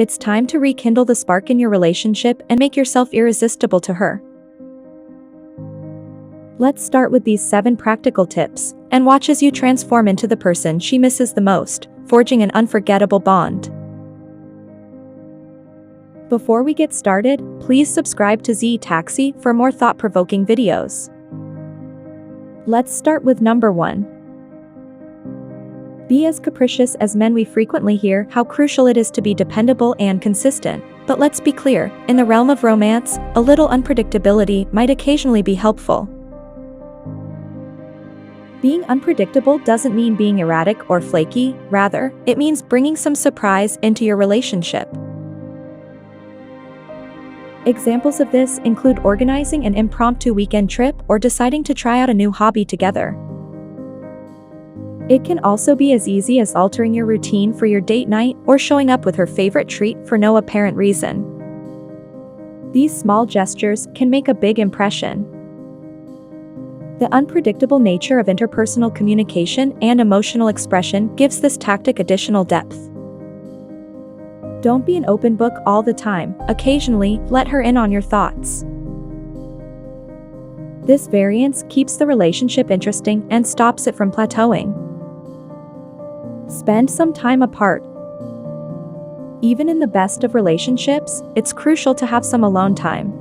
It's time to rekindle the spark in your relationship and make yourself irresistible to her. Let's start with these 7 practical tips, and watch as you transform into the person she misses the most, forging an unforgettable bond. Before we get started, please subscribe to Z Taxi for more thought-provoking videos. Let's start with number 1. Be as capricious as men. We frequently hear how crucial it is to be dependable and consistent, but let's be clear, in the realm of romance, a little unpredictability might occasionally be helpful. Being unpredictable doesn't mean being erratic or flaky, rather, it means bringing some surprise into your relationship. Examples of this include organizing an impromptu weekend trip or deciding to try out a new hobby together. It can also be as easy as altering your routine for your date night or showing up with her favorite treat for no apparent reason. These small gestures can make a big impression. The unpredictable nature of interpersonal communication and emotional expression gives this tactic additional depth. Don't be an open book all the time. Occasionally, let her in on your thoughts. This variance keeps the relationship interesting and stops it from plateauing. Spend some time apart. Even in the best of relationships, it's crucial to have some alone time.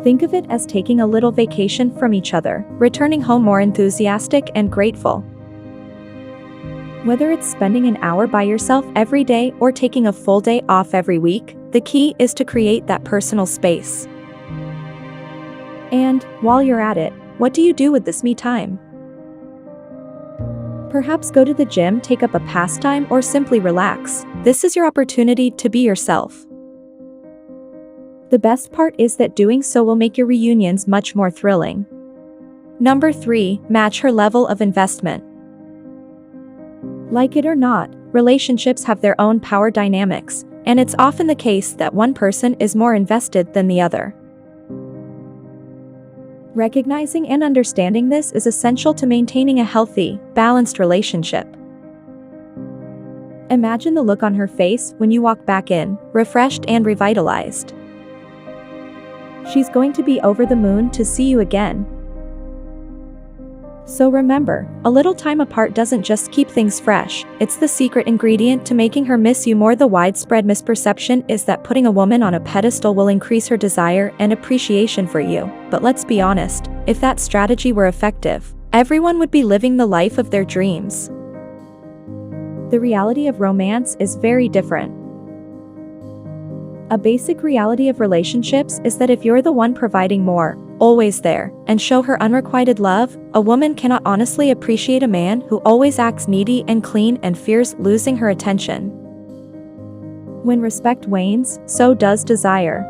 Think of it as taking a little vacation from each other, returning home more enthusiastic and grateful. Whether it's spending an hour by yourself every day or taking a full day off every week, the key is to create that personal space. And, while you're at it, what do you do with this me time? Perhaps go to the gym, take up a pastime, or simply relax. This is your opportunity to be yourself. The best part is that doing so will make your reunions much more thrilling. Number 3, match her level of investment. Like it or not, relationships have their own power dynamics, and it's often the case that one person is more invested than the other. Recognizing and understanding this is essential to maintaining a healthy, balanced relationship. Imagine the look on her face when you walk back in, refreshed and revitalized. She's going to be over the moon to see you again. So remember, a little time apart doesn't just keep things fresh, it's the secret ingredient to making her miss you more. The widespread misperception is that putting a woman on a pedestal will increase her desire and appreciation for you, but let's be honest, if that strategy were effective, everyone would be living the life of their dreams. The reality of romance is very different. A basic reality of relationships is that if you're the one providing more, always there, and show her unrequited love, a woman cannot honestly appreciate a man who always acts needy and clean and fears losing her attention. When respect wanes, so does desire.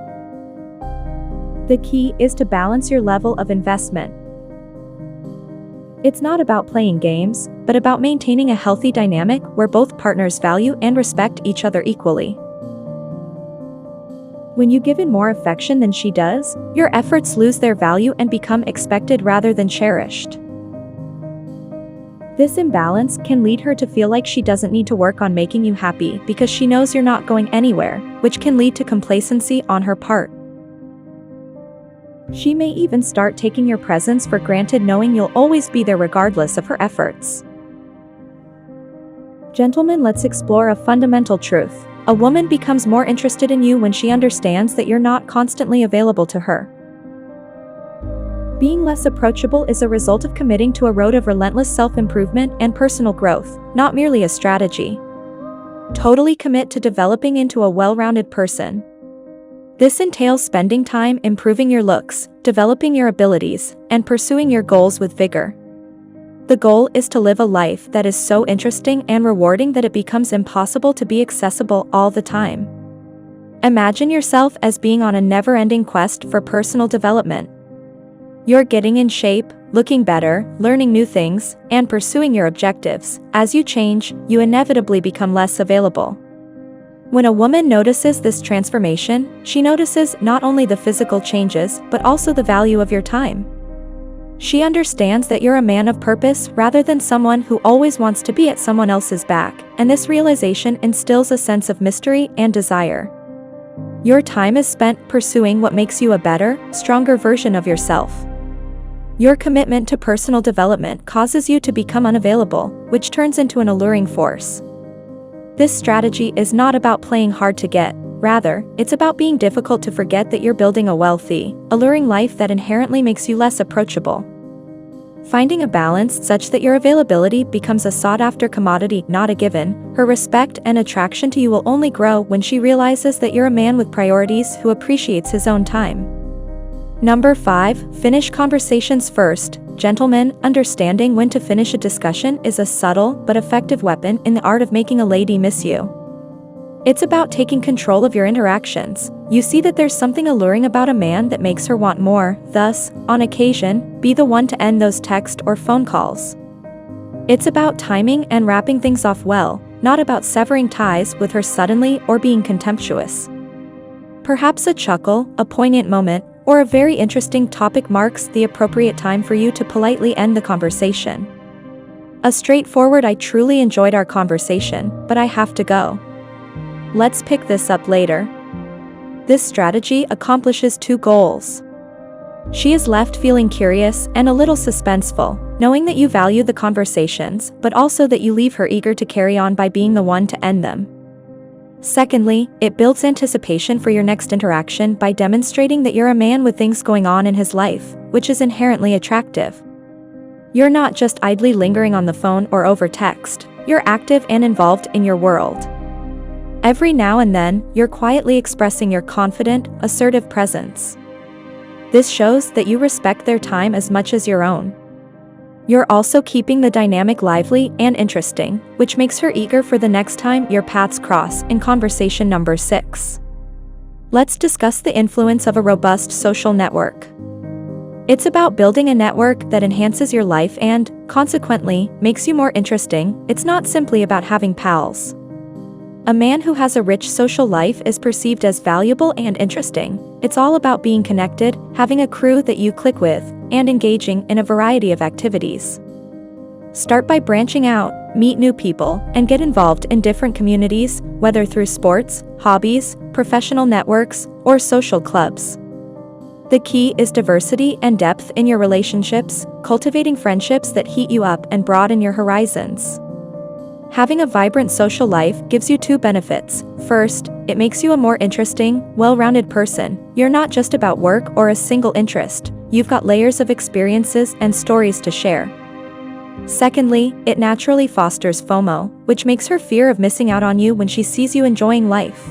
The key is to balance your level of investment. It's not about playing games, but about maintaining a healthy dynamic where both partners value and respect each other equally. When you give in more affection than she does, your efforts lose their value and become expected rather than cherished. This imbalance can lead her to feel like she doesn't need to work on making you happy because she knows you're not going anywhere, which can lead to complacency on her part. She may even start taking your presence for granted, knowing you'll always be there regardless of her efforts. Gentlemen, let's explore a fundamental truth. A woman becomes more interested in you when she understands that you're not constantly available to her. Being less approachable is a result of committing to a road of relentless self-improvement and personal growth, not merely a strategy. Totally commit to developing into a well-rounded person. This entails spending time improving your looks, developing your abilities, and pursuing your goals with vigor. The goal is to live a life that is so interesting and rewarding that it becomes impossible to be accessible all the time. Imagine yourself as being on a never-ending quest for personal development. You're getting in shape, looking better, learning new things, and pursuing your objectives. As you change, you inevitably become less available. When a woman notices this transformation, she notices not only the physical changes, but also the value of your time. She understands that you're a man of purpose rather than someone who always wants to be at someone else's back, and this realization instills a sense of mystery and desire. Your time is spent pursuing what makes you a better, stronger version of yourself. Your commitment to personal development causes you to become unavailable, which turns into an alluring force. This strategy is not about playing hard to get, rather, it's about being difficult to forget that you're building a wealthy, alluring life that inherently makes you less approachable. Finding a balance such that your availability becomes a sought-after commodity, not a given, her respect and attraction to you will only grow when she realizes that you're a man with priorities who appreciates his own time. Number 5. Finish conversations first. Gentlemen, understanding when to finish a discussion is a subtle but effective weapon in the art of making a lady miss you. It's about taking control of your interactions. You see that there's something alluring about a man that makes her want more, thus, on occasion, be the one to end those text or phone calls. It's about timing and wrapping things off well, not about severing ties with her suddenly or being contemptuous. Perhaps a chuckle, a poignant moment, or a very interesting topic marks the appropriate time for you to politely end the conversation. A straightforward "I truly enjoyed our conversation, but I have to go. Let's pick this up later." This strategy accomplishes 2 goals. She is left feeling curious and a little suspenseful, knowing that you value the conversations, but also that you leave her eager to carry on by being the one to end them. Secondly, it builds anticipation for your next interaction by demonstrating that you're a man with things going on in his life, which is inherently attractive. You're not just idly lingering on the phone or over text, you're active and involved in your world. Every now and then, you're quietly expressing your confident, assertive presence. This shows that you respect their time as much as your own. You're also keeping the dynamic lively and interesting, which makes her eager for the next time your paths cross. In conversation number 6. Let's discuss the influence of a robust social network. It's about building a network that enhances your life and, consequently, makes you more interesting. It's not simply about having pals. A man who has a rich social life is perceived as valuable and interesting. It's all about being connected, having a crew that you click with, and engaging in a variety of activities. Start by branching out, meet new people, and get involved in different communities, whether through sports, hobbies, professional networks, or social clubs. The key is diversity and depth in your relationships, cultivating friendships that heat you up and broaden your horizons. Having a vibrant social life gives you 2 benefits. First, it makes you a more interesting, well-rounded person. You're not just about work or a single interest, you've got layers of experiences and stories to share. Secondly, it naturally fosters FOMO, which makes her fear of missing out on you when she sees you enjoying life.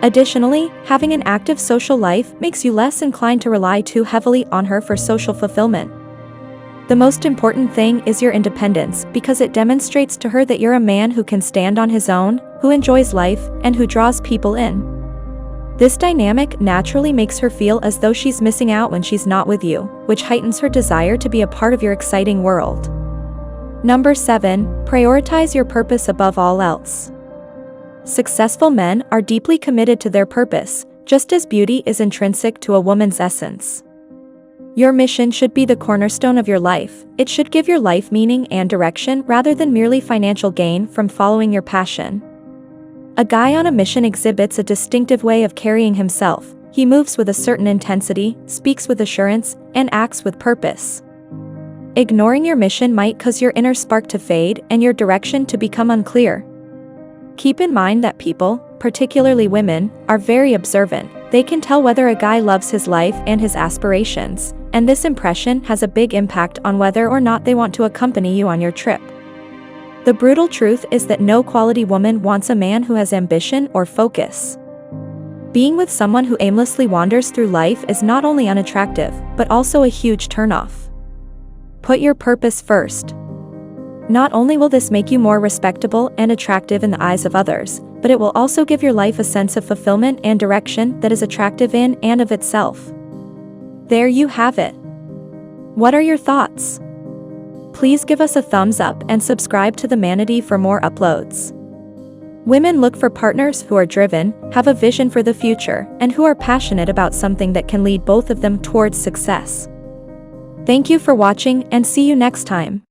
Additionally, having an active social life makes you less inclined to rely too heavily on her for social fulfillment. The most important thing is your independence, because it demonstrates to her that you're a man who can stand on his own, who enjoys life, and who draws people in. This dynamic naturally makes her feel as though she's missing out when she's not with you, which heightens her desire to be a part of your exciting world. Number 7. Prioritize your purpose above all else. Successful men are deeply committed to their purpose, just as beauty is intrinsic to a woman's essence. Your mission should be the cornerstone of your life. It should give your life meaning and direction rather than merely financial gain from following your passion. A guy on a mission exhibits a distinctive way of carrying himself. He moves with a certain intensity, speaks with assurance, and acts with purpose. Ignoring your mission might cause your inner spark to fade and your direction to become unclear. Keep in mind that people, particularly women, are very observant. They can tell whether a guy loves his life and his aspirations, and this impression has a big impact on whether or not they want to accompany you on your trip. The brutal truth is that no quality woman wants a man who has ambition or focus. Being with someone who aimlessly wanders through life is not only unattractive, but also a huge turnoff. Put your purpose first. Not only will this make you more respectable and attractive in the eyes of others, but it will also give your life a sense of fulfillment and direction that is attractive in and of itself. There you have it. What are your thoughts? Please give us a thumbs up and subscribe to the Manatee for more uploads. Women look for partners who are driven, have a vision for the future, and who are passionate about something that can lead both of them towards success. Thank you for watching and see you next time.